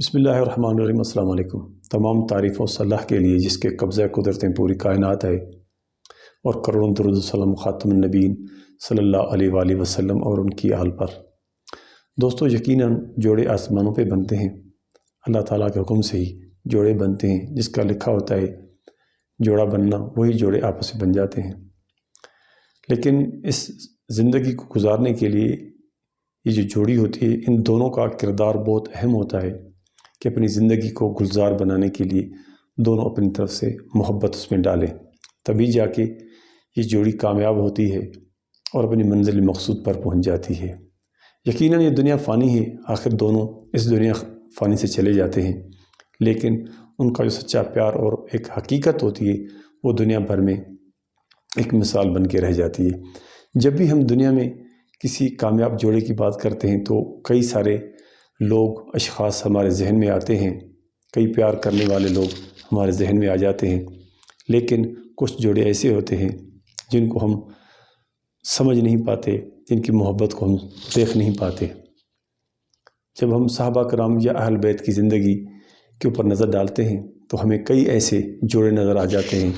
بسم اللہ الرحمن الرحیم۔ السلام علیکم۔ تمام تعریف و صلاح کے لیے جس کے قبضہ قدرتیں پوری کائنات ہے، اور کروڑوں درود و سلام خاتم النبیین صلی اللہ علیہ وآلہ وسلم اور ان کی آل پر۔ دوستو، یقیناً جوڑے آسمانوں پہ بنتے ہیں، اللہ تعالیٰ کے حکم سے ہی جوڑے بنتے ہیں۔ جس کا لکھا ہوتا ہے جوڑا بننا، وہی جوڑے آپس میں بن جاتے ہیں۔ لیکن اس زندگی کو گزارنے کے لیے یہ جو جوڑی ہوتی ہے، ان دونوں کا کردار بہت اہم ہوتا ہے کہ اپنی زندگی کو گلزار بنانے کے لیے دونوں اپنی طرف سے محبت اس میں ڈالیں، تبھی جا کے یہ جوڑی کامیاب ہوتی ہے اور اپنی منزل مقصود پر پہنچ جاتی ہے۔ یقیناً یہ دنیا فانی ہے، آخر دونوں اس دنیا فانی سے چلے جاتے ہیں، لیکن ان کا جو سچا پیار اور ایک حقیقت ہوتی ہے وہ دنیا بھر میں ایک مثال بن کے رہ جاتی ہے۔ جب بھی ہم دنیا میں کسی کامیاب جوڑے کی بات کرتے ہیں تو کئی سارے لوگ، اشخاص ہمارے ذہن میں آتے ہیں، کئی پیار کرنے والے لوگ ہمارے ذہن میں آ جاتے ہیں، لیکن کچھ جوڑے ایسے ہوتے ہیں جن کو ہم سمجھ نہیں پاتے، جن کی محبت کو ہم دیکھ نہیں پاتے۔ جب ہم صحابہ کرام یا اہل بیت کی زندگی کے اوپر نظر ڈالتے ہیں تو ہمیں کئی ایسے جوڑے نظر آ جاتے ہیں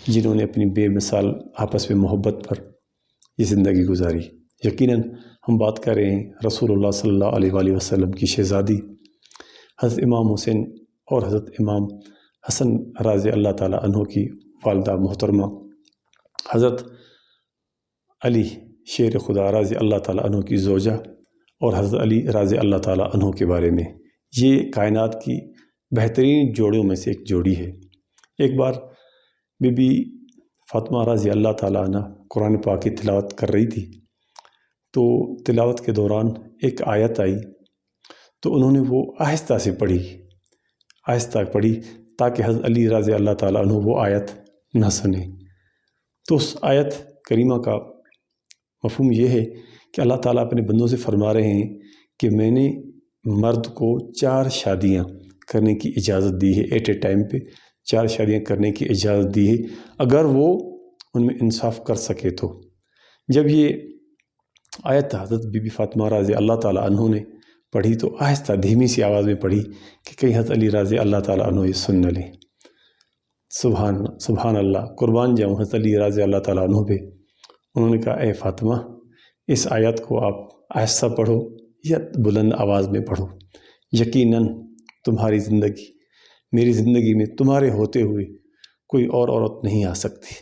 جنہوں نے اپنی بے مثال آپس میں محبت پر یہ زندگی گزاری۔ یقیناً ہم بات کر رہے ہیں رسول اللہ صلی اللہ علیہ وآلہ وسلم کی شہزادی حضرت امام حسین اور حضرت امام حسن رضی اللہ تعالیٰ عنہ کی والدہ محترمہ حضرت علی شیر خدا رضی اللہ تعالیٰ عنہ کی زوجہ اور حضرت علی رضی اللہ تعالیٰ عنہ کے بارے میں۔ یہ کائنات کی بہترین جوڑوں میں سے ایک جوڑی ہے۔ ایک بار بی بی فاطمہ رضی اللہ تعالیٰ عنہ قرآن پاک کی تلاوت کر رہی تھی، تو تلاوت کے دوران ایک آیت آئی تو انہوں نے وہ آہستہ سے پڑھی تاکہ حضرت علی رضی اللہ تعالیٰ عنہ وہ آیت نہ سنیں۔ تو اس آیت کریمہ کا مفہوم یہ ہے کہ اللہ تعالیٰ اپنے بندوں سے فرما رہے ہیں کہ میں نے مرد کو 4 شادیاں کرنے کی اجازت دی ہے، ایٹ اے ٹائم پہ 4 شادیاں کرنے کی اجازت دی ہے، اگر وہ ان میں انصاف کر سکے تو۔ جب یہ آیت حضرت بی بی فاطمہ رضی اللہ تعالیٰ عنہ نے پڑھی تو آہستہ دھیمی سی آواز میں پڑھی کہ کہیں حضرت علی رضی اللہ تعالیٰ عنہ یہ سن نہ لیں۔ سبحان اللہ، قربان جاؤں حضرت علی رضی اللہ تعالیٰ عنہ پہ۔ انہوں نے کہا اے فاطمہ، اس آیت کو آپ آہستہ پڑھو یا بلند آواز میں پڑھو، یقیناً تمہاری زندگی، میری زندگی میں تمہارے ہوتے ہوئے کوئی اور عورت نہیں آ سکتی۔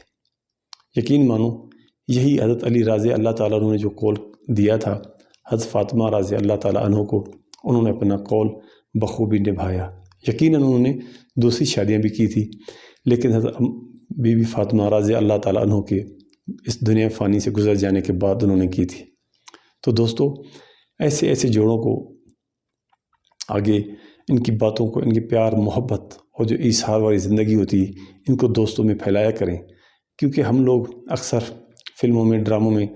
یقین مانو، یہی حضرت علی رضی اللہ تعالیٰ عنہ نے جو قول دیا تھا حضرت فاطمہ رضی اللہ تعالیٰ عنہ کو، انہوں نے اپنا قول بخوبی نبھایا۔ یقیناً انہوں نے دوسری شادیاں بھی کی تھی، لیکن حضرت بی بی فاطمہ رضی اللہ تعالیٰ عنہ کے اس دنیا فانی سے گزر جانے کے بعد انہوں نے کی تھی۔ تو دوستو، ایسے جوڑوں کو آگے، ان کی باتوں کو، ان کی پیار محبت اور جو ایثار والی زندگی ہوتی ہے، ان کو دوستوں میں پھیلایا کریں، کیونکہ ہم لوگ اکثر فلموں میں، ڈراموں میں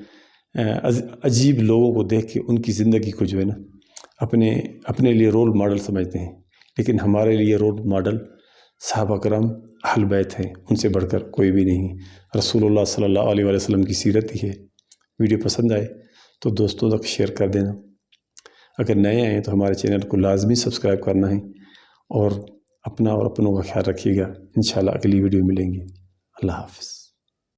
عجیب لوگوں کو دیکھ کے ان کی زندگی کو جو ہے نا اپنے لیے رول ماڈل سمجھتے ہیں، لیکن ہمارے لیے رول ماڈل صحابہ کرام اہل بیت ہیں، ان سے بڑھ کر کوئی بھی نہیں۔ رسول اللہ صلی اللہ علیہ وآلہ وسلم کی سیرت ہی ہے۔ ویڈیو پسند آئے تو دوستوں تک شیئر کر دینا۔ اگر نئے آئیں تو ہمارے چینل کو لازمی سبسکرائب کرنا ہے، اور اپنا اور اپنوں کا خیال رکھیے گا۔ انشاءاللہ اگلی ویڈیو ملیں گے۔ اللہ حافظ۔